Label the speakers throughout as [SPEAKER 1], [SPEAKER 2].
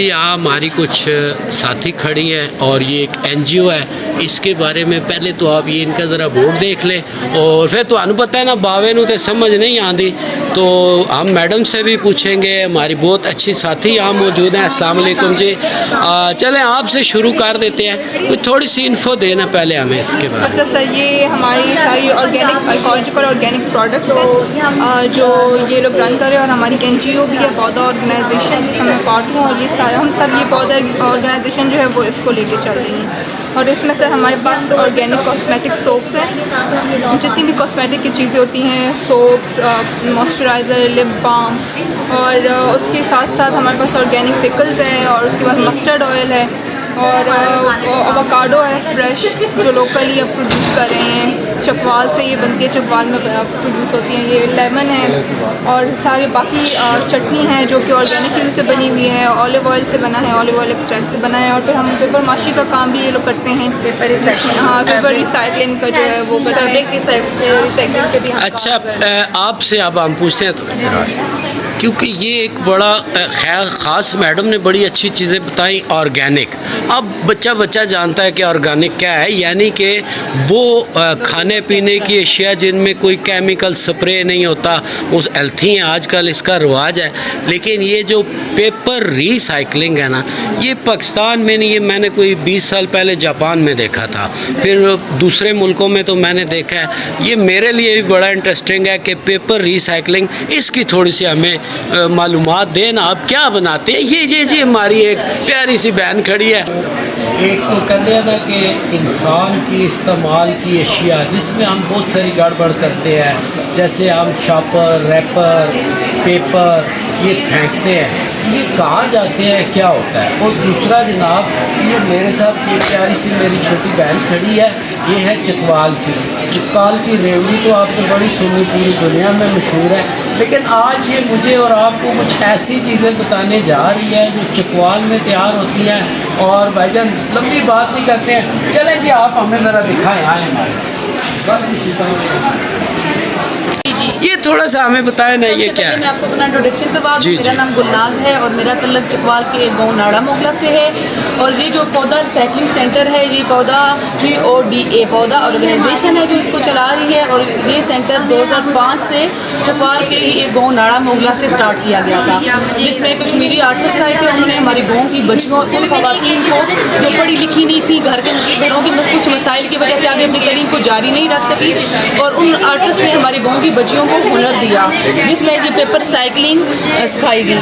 [SPEAKER 1] यहाँ हमारी कुछ साथी खड़ी हैं और ये एक एनजीओ है। इसके बारे में पहले तो आप ये इनका ज़रा बोर्ड देख लें और फिर तो आपको पता है ना बावे नू तो समझ नहीं आती, तो हम मैडम से भी पूछेंगे। हमारी बहुत अच्छी साथी यहाँ मौजूद हैं। अस्सलाम वालेकुम जी। चलें आपसे शुरू कर देते हैं, कोई थोड़ी सी इन्फो देना पहले हमें इसके बारे में।
[SPEAKER 2] अच्छा सर, ये हमारी सारी ऑर्गेनिक इकोलॉजिकल ऑर्गेनिक प्रोडक्ट्स हैं जो ये लोग रन कर रहे हैं, और हमारी एनजीओ भी है पौधा ऑर्गेनाइजेशन, जिसका मैं पार्ट हूँ। और ये सारा हम सब ये पौधा ऑर्गेनाइजेशन जो है वो इसको लेके चल रही हैं। और इसमें सर हमारे पास ऑर्गेनिक कॉस्मेटिक सोप्स हैं, जितनी भी कॉस्मेटिक की चीज़ें होती हैं, सोप्स, मॉइस्चराइज़र, लिप बाम, और उसके साथ साथ हमारे पास ऑर्गेनिक पिकल्स हैं, और उसके बाद मस्टर्ड ऑयल है, और एवोकाडो है फ्रेश जो लोकली अब प्रोड्यूस कर रहे हैं। चकवाल से ये बनती है, चकवाल में प्रोड्यूस होती हैं। ये लेमन है, और सारे बाकी चटनी है जो कि ऑर्गेनिक चीज़ों से बनी हुई है, ऑलिव ऑयल से बना है, ऑलिव ऑयल एक्सट्रैक्ट से बना है। और फिर हम पेपर माशी का काम भी ये लोग करते हैं, पेपर रिसाइकलिंग। हाँ, पेपर रिसाइकलिंग का जो है वो फैब्रिक रिसाइकलिंग के भी।
[SPEAKER 1] अच्छा, आपसे अब हम पूछते हैं तो, क्योंकि ये एक बड़ा ख़ास मैडम ने बड़ी अच्छी चीज़ें बताई ऑर्गेनिक। अब बच्चा जानता है कि ऑर्गेनिक क्या है, यानी कि वो खाने पीने की अशिया जिनमें कोई केमिकल स्प्रे नहीं होता, वो हेल्थी हैं। आजकल इसका रिवाज है। लेकिन ये जो पेपर रिसाइकलिंग है ना, ये पाकिस्तान में नहीं, ये मैंने कोई 20 साल पहले जापान में देखा था, फिर दूसरे मुल्कों में तो मैंने देखा है। ये मेरे लिए भी बड़ा इंटरेस्टिंग है कि पेपर रिसाइकलिंग, इसकी थोड़ी सी हमें मालूमात देना। आप क्या बनाते हैं? ये हमारी एक प्यारी सी बहन खड़ी है।
[SPEAKER 3] एक तो कहते हैं ना कि इंसान की इस्तेमाल की अशिया जिसमें हम बहुत सारी गड़बड़ करते हैं, जैसे हम शॉपर, रैपर, पेपर ये फेंकते हैं, ये कहाँ जाते हैं, क्या होता है। और दूसरा जनाब, ये मेरे साथ ये प्यारी सी मेरी छोटी बहन खड़ी है, ये है चकवाल की। चकवाल की रेवड़ी तो आपने बड़ी सुनी, पूरी दुनिया में मशहूर है। लेकिन आज ये मुझे और आपको कुछ ऐसी चीज़ें बताने जा रही है जो चकवाल में तैयार होती हैं। और भाईजान लंबी बात नहीं करते हैं, चलें जी आप हमें ज़रा दिखाएँ। आए
[SPEAKER 1] ये थोड़ा सा हमें बताएं ना, ये क्या है?
[SPEAKER 4] मैं आपको अपना इंट्रोडक्शन करवा दूँ। मेरा नाम गुलनाज है और मेरा तल्लक चकवाल के गाँव नाड़ा मोगला से है। और ये जो पौधा रिसाइकलिंग सेंटर है, ये पौधा PODA पौधा ऑर्गेनाइजेशन है जो इसको चला रही है। और ये सेंटर 2005 से चकवाल के ही एक गाँव नाड़ा मोगला से स्टार्ट किया गया था, जिसमें कश्मीरी आर्टिस्ट आए थे। उन्होंने हमारे गाँव की बच्चियों, उन खवातीन को जो पढ़ी लिखी नहीं थी, घरों की कुछ मसाइल की वजह से आगे अपनी तलीम को जारी नहीं रख सकी, और उन आर्टिस्ट ने हमारे गाँव की बच्चियों को हुनर दिया, जिसमें ये पेपर साइकिलिंग सिखाई गई।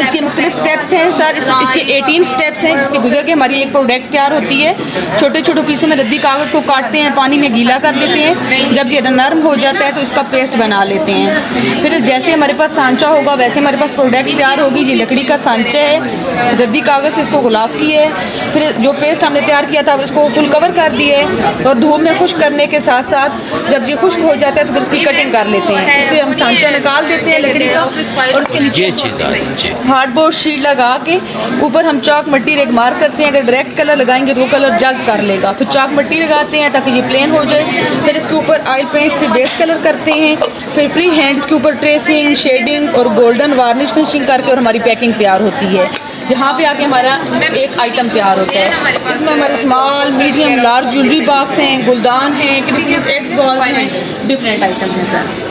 [SPEAKER 4] इसके मुख्तलिफ स्टेप्स हैं सर, इसके 18 स्टेप्स हैं, जिससे गुजर के हमारी एक प्रोडक्ट तैयार होती है। छोटे छोटे पीसों में रद्दी कागज़ को काटते हैं, पानी में गीला कर देते हैं। जब ये नरम हो जाता है तो इसका पेस्ट बना लेते हैं। फिर जैसे हमारे पास सांचा होगा वैसे हमारे पास प्रोडक्ट तैयार होगी। ये लकड़ी का सांचा है, रद्दी कागज़ से इसको गुलाफ किए। फिर जो पेस्ट हमने तैयार किया था उसको फुल कवर कर दिए, और धूप में खुश्क करने के साथ साथ जब ये खुश्क हो जाता है तो फिर इसकी कटिंग कर लेते हैं। इससे हम सांचा निकाल देते हैं लकड़ी का, और उसके नीचे हार्डबोर्ड शीट लगा के ऊपर हम चाक मट्टी रेग मार करते हैं। अगर डायरेक्ट कलर लगाएंगे तो वो कलर जज्ब कर लेगा। फिर चाक मट्टी लगाते हैं ताकि ये प्लेन हो जाए। फिर इसके ऊपर ऑयल पेंट से बेस कलर करते हैं। फिर फ्री हैंड इसके ऊपर ट्रेसिंग, शेडिंग और गोल्डन वार्निश फिनिशिंग करके और हमारी पैकिंग तैयार होती है। जहाँ पे आके हमारा एक आइटम तैयार होता है। इसमें हमारे small, medium, large jewellery box हैं, गुलदान हैं, क्रिसमस एग्स बॉल्स हैं, डिफरेंट आइटम हैं सर।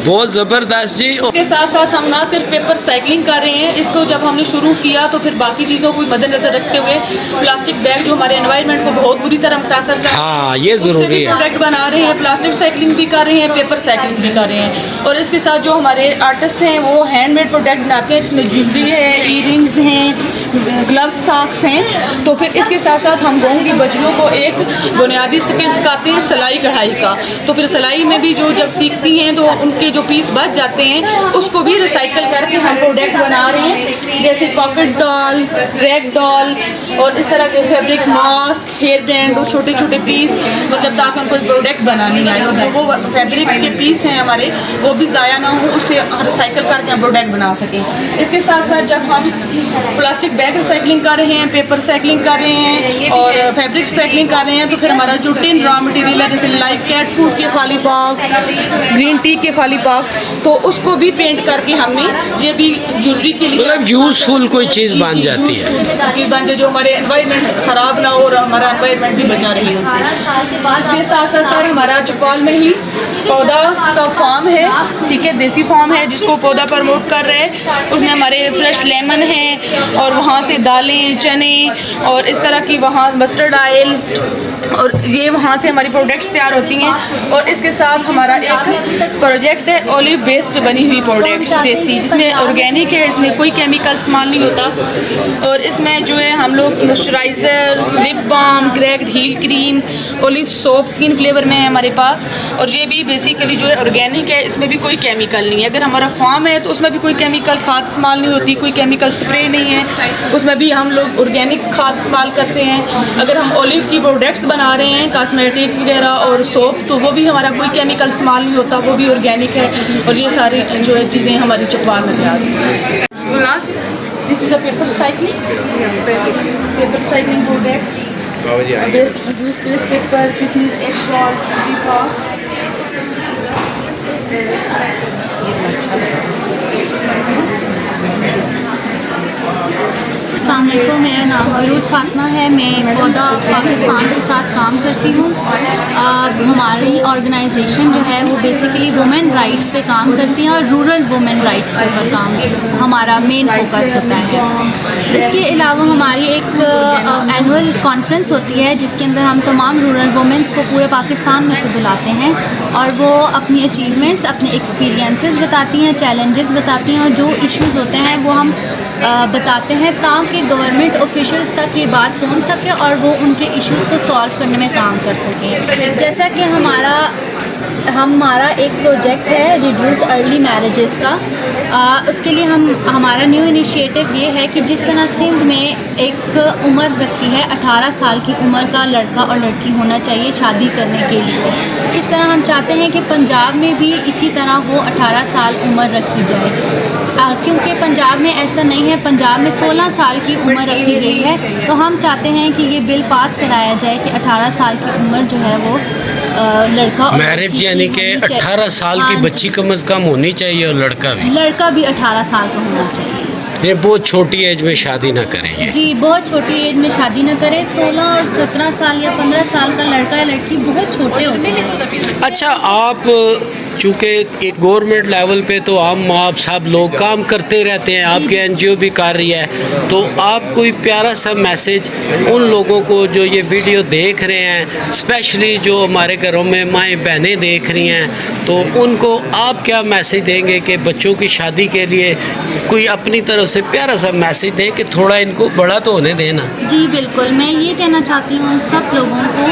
[SPEAKER 1] बहुत ज़बरदस्त जी।
[SPEAKER 4] इसके साथ साथ हम ना सिर्फ पेपर साइकिलिंग कर रहे हैं, इसको जब हमने शुरू किया तो फिर बाकी चीज़ों को मद्देनजर रखते हुए प्लास्टिक बैग जो हमारे एनवायरनमेंट को बहुत बुरी तरह मुतासर कर,
[SPEAKER 1] हाँ ये ज़रूरी है,
[SPEAKER 4] प्रोडक्ट बना रहे हैं। प्लास्टिक साइकिलिंग भी कर रहे हैं, पेपर साइकिलिंग भी कर रहे हैं। और इसके साथ जो हमारे आर्टिस्ट हैं वो हैंडमेड प्रोडक्ट बनाते हैं, जिसमें ज्वेलरी है, ईयरिंग्स हैं, ग्लव्स, सॉक्स हैं। तो फिर इसके साथ साथ हम गाँव की बच्चियों को एक बुनियादी स्किल सिखाते हैं सिलाई कढ़ाई का। तो फिर सिलाई में भी जो जब सीखती हैं तो उनके जो पीस बच जाते हैं उसको भी रिसाइकल करके हम प्रोडक्ट बना रहे हैं, जैसे पॉकेट डॉल, रैग डॉल, और इस तरह के फैब्रिक मास्क, हेयर बैंड, और छोटे छोटे पीस, मतलब ताकि उनको प्रोडक्ट बनानी आए। और जो वो फैब्रिक के पीस हैं हमारे, वो भी ज़ाया ना हो, उससे रिसाइकल करके हम प्रोडक्ट बना सकें। इसके साथ साथ जब हम प्लास्टिक बैग रिसाइकलिंग कर रहे हैं, पेपर रिसाइकलिंग कर रहे हैं और फैब्रिक रिसाइकलिंग कर रहे हैं। तो फिर हमारा जो टिन रॉ मटेरियल है, जैसे लाइक कैट फूड के खाली बॉक्स, ग्रीन टी के खाली बॉक्स, तो उसको भी पेंट करके हमने ये भी ज्वेलरी के लिए
[SPEAKER 1] मतलब यूजफुल कोई चीज़ बन जाती है।
[SPEAKER 4] चीज़ बन जाए जो हमारे एनवायरनमेंट ख़राब ना हो और हमारा एनवायरनमेंट भी बचा रहे उससे। इसके साथ साथ सर हमारा चौपाल में ही पौधा का फार्म है, ठीक है, देसी फार्म है जिसको पौधा प्रमोट कर रहे हैं। उसमें हमारे फ्रेश लेमन है और वहाँ से दालें, चने और इस तरह की वहाँ मस्टर्ड ऑयल और ये वहाँ से हमारी प्रोडक्ट्स तैयार होती हैं। और इसके साथ हमारा एक प्रोजेक्ट है ऑलिव बेस पे बनी हुई प्रोडक्ट्स देसी, जिसमें ऑर्गेनिक है, इसमें कोई केमिकल इस्तेमाल नहीं होता। और इसमें जो है हम लोग moisturiser, lip balm, cracked heel cream, olive soap 3 flavour में है हमारे पास। और ये भी बेसिकली जो है ऑर्गेनिक है, इसमें भी कोई केमिकल नहीं है। अगर हमारा फार्म है तो उसमें भी कोई केमिकल खाद इस्तेमाल नहीं होती, कोई केमिकल स्प्रे नहीं है, उसमें भी हम लोग ऑर्गेनिक खाद इस्तेमाल करते हैं। अगर हम ऑलिव की प्रोडक्ट्स बना रहे हैं, कॉस्मेटिक्स वगैरह और सोप, तो वो भी हमारा कोई केमिकल इस्तेमाल नहीं होता, वो भी ऑर्गेनिक है। और ये सारी जो है चीज़ें हमारी चौपाल में तैयार हैं। Last this is the paper cycling product waste paper, किसमिस, एग सॉल्ट, चिली बॉक्स।
[SPEAKER 5] अस्सलाम वालेकुम, मेरा नाम अरूज फातिमा है। मैं पौधा पाकिस्तान के साथ काम करती हूँ। हमारी ऑर्गेनाइजेशन जो है वो बेसिकली वुमेन राइट्स पे काम करती है और रूरल वुमेन राइट्स के ऊपर काम हमारा मेन फोकस होता है। इसके अलावा हमारी एक एनुअल कॉन्फ्रेंस होती है जिसके अंदर हम तमाम रूरल वुमेंस को पूरे पाकिस्तान में से बुलाते हैं और वो अपनी अचीवमेंट्स, अपने एक्सपीरियंसेस बताती हैं, चैलेंजेस बताती हैं और जो इश्यूज़ होते हैं वो हम बताते हैं ताकि गवर्नमेंट ऑफिशियल्स तक ये बात पहुंच सके और वो उनके इश्यूज़ को सॉल्व करने में काम कर सकें। जैसा कि हमारा एक प्रोजेक्ट है रिड्यूस अर्ली मैरिजेस का, उसके लिए हमारा न्यू इनिशिएटिव ये है कि जिस तरह सिंध में एक उम्र रखी है 18 साल की उम्र का लड़का और लड़की होना चाहिए शादी करने के लिए, इस तरह हम चाहते हैं कि पंजाब में भी इसी तरह वो 18 साल उम्र रखी जाए। क्योंकि पंजाब में ऐसा नहीं है, पंजाब में 16 साल की उम्र रखी गई है, तो हम चाहते हैं कि ये बिल पास कराया जाए कि 18 साल की उम्र जो है वो लड़का
[SPEAKER 1] मैरिज यानी कि 18 साल की बच्ची कम से कम होनी चाहिए और लड़का भी
[SPEAKER 5] 18 साल का होना चाहिए।
[SPEAKER 1] ये बहुत छोटी एज में शादी ना करें।
[SPEAKER 5] जी, बहुत छोटी एज में शादी ना करें। 16 और 17 साल या 15 साल का लड़का या लड़की बहुत छोटे होते हैं।
[SPEAKER 1] अच्छा, आप चूँकि एक गवर्नमेंट लेवल पे तो आप सब लोग काम करते रहते हैं, आपके एनजीओ भी कर रही है, तो आप कोई प्यारा सा मैसेज उन लोगों को जो ये वीडियो देख रहे हैं, स्पेशली जो हमारे घरों में माएँ बहनें देख रही हैं, तो उनको आप क्या मैसेज देंगे कि बच्चों की शादी के लिए कोई अपनी तरफ से प्यारा सा मैसेज दें कि थोड़ा इनको बड़ा तो होने देना।
[SPEAKER 5] जी बिल्कुल, मैं ये कहना चाहती हूँ उन सब लोगों को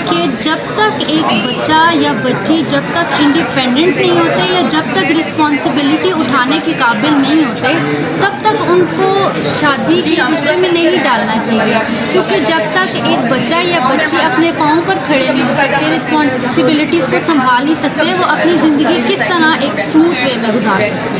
[SPEAKER 5] कि जब तक एक बच्चा या बच्ची जब तक इंडिपेंडेंट नहीं होते या जब तक रिस्पॉन्सिबिलिटी उठाने के काबिल नहीं होते तब तक उनको शादी के रिश्ते में नहीं डालना चाहिए। क्योंकि जब तक एक बच्चा या बच्ची अपने पाँव पर खड़े नहीं हो सकते, रिस्पॉन्सिबिलिटीज़ को संभाल नहीं सकते, वो अपनी ज़िंदगी किस तरह एक स्मूथ वे में गुजार सकते हैं।